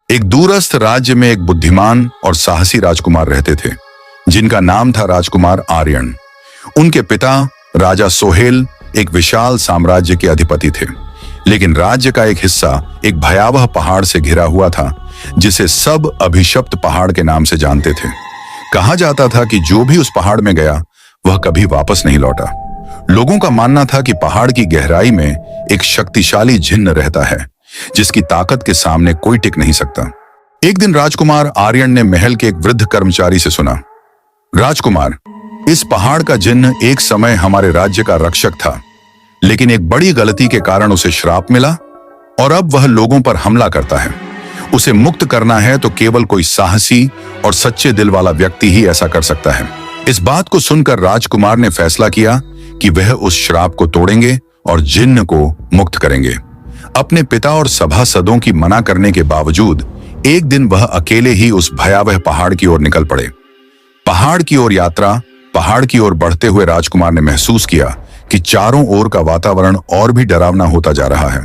एक दूरस्थ राज्य में एक बुद्धिमान और साहसी राजकुमार रहते थे, जिनका नाम था राजकुमार आर्यन। उनके पिता राजा सोहेल एक विशाल साम्राज्य के अधिपति थे, लेकिन राज्य का एक हिस्सा एक भयावह पहाड़ से घिरा हुआ था, जिसे सब अभिशप्त पहाड़ के नाम से जानते थे। कहा जाता था कि जो भी उस पहाड़ में गया वह कभी वापस नहीं लौटा। लोगों का मानना था कि पहाड़ की गहराई में एक शक्तिशाली जिन्न रहता है, जिसकी ताकत के सामने कोई टिक नहीं सकता। एक दिन राजकुमार आर्यन ने महल के एक वृद्ध कर्मचारी से सुना, राजकुमार, इस पहाड़ का जिन्न एक समय हमारे राज्य का रक्षक था, लेकिन एक बड़ी गलती के कारण उसे श्राप मिला और अब वह लोगों पर हमला करता है। उसे मुक्त करना है तो केवल कोई साहसी और सच्चे दिल वाला व्यक्ति ही ऐसा कर सकता है। इस बात को सुनकर राजकुमार ने फैसला किया कि वह उस श्राप को तोड़ेंगे और जिन्न को मुक्त करेंगे। अपने पिता और सभासदों की मना करने के बावजूद एक दिन वह अकेले ही उस भयावह पहाड़ की ओर निकल पड़े। पहाड़ की ओर बढ़ते हुए राजकुमार ने महसूस किया कि चारों ओर का वातावरण और भी डरावना होता जा रहा है।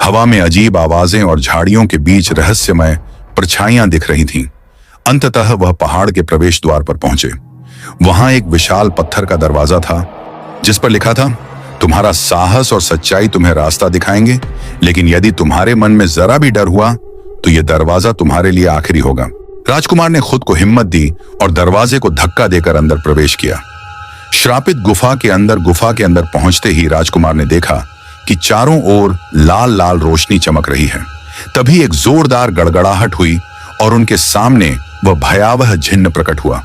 हवा में अजीब आवाजें और झाड़ियों के बीच रहस्यमय परछाइयां दिख रही थीं। अंततः वह पहाड़ के प्रवेश द्वार पर पहुंचे। वहां एक विशाल पत्थर का दरवाजा था, जिस पर लिखा था, तुम्हारा साहस और सच्चाई तुम्हें रास्ता दिखाएंगे, लेकिन यदि तुम्हारे मन में जरा भी डर हुआ तो यह दरवाजा तुम्हारे लिए आखिरी होगा। राजकुमार ने खुद को हिम्मत दी और दरवाजे को धक्का देकर अंदर प्रवेश किया। श्रापित गुफा के अंदर पहुंचते ही राजकुमार ने देखा कि चारों ओर लाल लाल रोशनी चमक रही है। तभी एक जोरदार गड़गड़ाहट हुई और उनके सामने वह भयावह जिन्न प्रकट हुआ।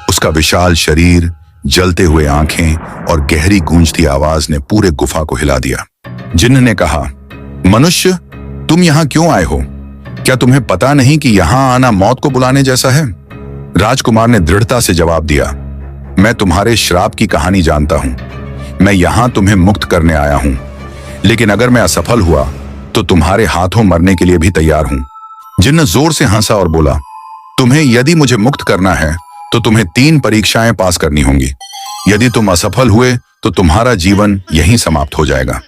उसका विशाल शरीर, जलते हुए आंखें और गहरी गूंजती आवाज ने पूरे गुफा को हिला दिया। जिन्न ने कहा, मनुष्य, तुम यहां क्यों आए हो? क्या तुम्हें पता नहीं कि यहां आना मौत को बुलाने जैसा है? राजकुमार ने दृढ़ता से जवाब दिया, मैं तुम्हारे श्राप की कहानी जानता हूं। मैं यहां तुम्हें मुक्त करने आया हूं, लेकिन अगर मैं असफल हुआ तो तुम्हारे हाथों मरने के लिए भी तैयार हूं। जिन्न जोर से हंसा और बोला, तुम्हें यदि मुझे मुक्त करना है तो तुम्हें 3 परीक्षाएं पास करनी होंगी। यदि तुम असफल हुए तो तुम्हारा जीवन यहीं समाप्त हो जाएगा।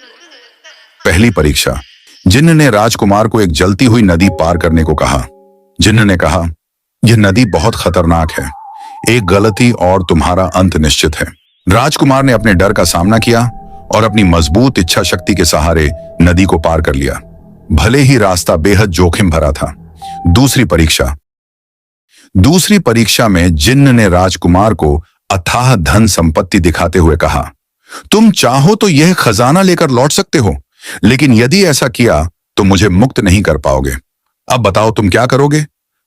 पहली परीक्षा। जिन्न ने राजकुमार को एक जलती हुई नदी पार करने को कहा। जिन्न ने कहा, यह नदी बहुत खतरनाक है। एक गलती और तुम्हारा अंत निश्चित है। राजकुमार ने अपने डर का सामना किया और अपनी मजबूत इच्छा शक्ति के सहारे नदी को पार कर लिया, भले ही रास्ता बेहद जोखिम भरा था। दूसरी परीक्षा में जिन्न ने राजकुमार को अथाह धन संपत्ति दिखाते हुए कहा, तुम चाहो तो यह खजाना लेकर लौट सकते हो, लेकिन यदि ऐसा किया तो मुझे मुक्त नहीं कर पाओगे। अब बताओ तुम क्या करोगे?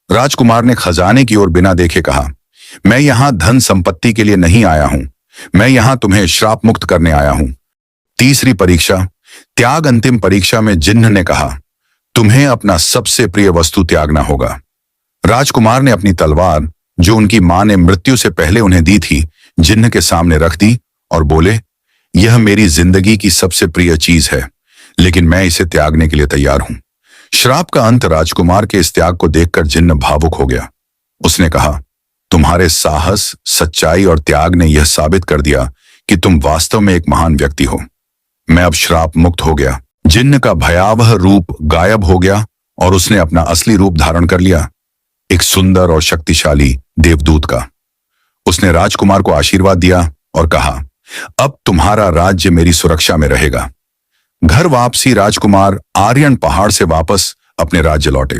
राजकुमार ने खजाने की ओर बिना देखे कहा, मैं यहां धन संपत्ति के लिए नहीं आया हूं, मैं यहां तुम्हें श्राप मुक्त करने आया हूं। तीसरी परीक्षा। त्याग। अंतिम परीक्षा में जिन्न ने कहा, तुम्हें अपना सबसे प्रिय वस्तु त्यागना होगा। राजकुमार ने अपनी तलवार, जो उनकी मां ने मृत्यु से पहले उन्हें दी थी, जिन्न के सामने रख दी और बोले, यह मेरी जिंदगी की सबसे प्रिय चीज है, लेकिन मैं इसे त्यागने के लिए तैयार हूं। श्राप का अंत। राजकुमार के इस त्याग को देखकर जिन्न भावुक हो गया। उसने कहा, तुम्हारे साहस, सच्चाई और त्याग ने यह साबित कर दिया कि तुम वास्तव में एक महान व्यक्ति हो। मैं अब श्राप मुक्त हो गया। जिन्न का भयावह रूप गायब हो गया और उसने अपना असली रूप धारण कर लिया, एक सुंदर और शक्तिशाली देवदूत का। उसने राजकुमार को आशीर्वाद दिया और कहा, अब तुम्हारा राज्य मेरी सुरक्षा में रहेगा। घर वापसी। राजकुमार आर्यन पहाड़ से वापस अपने राज्य लौटे।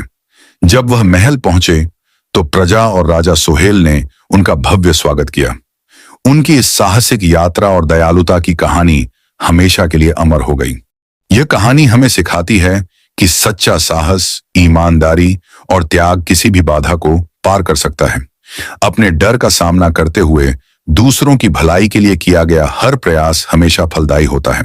जब वह महल पहुंचे तो प्रजा और राजा सोहेल ने उनका भव्य स्वागत किया। उनकी इस साहसिक यात्रा और दयालुता की कहानी हमेशा के लिए अमर हो गई। यह कहानी हमें सिखाती है कि सच्चा साहस, ईमानदारी और त्याग किसी भी बाधा को पार कर सकता है। अपने डर का सामना करते हुए दूसरों की भलाई के लिए किया गया हर प्रयास हमेशा फलदायी होता है।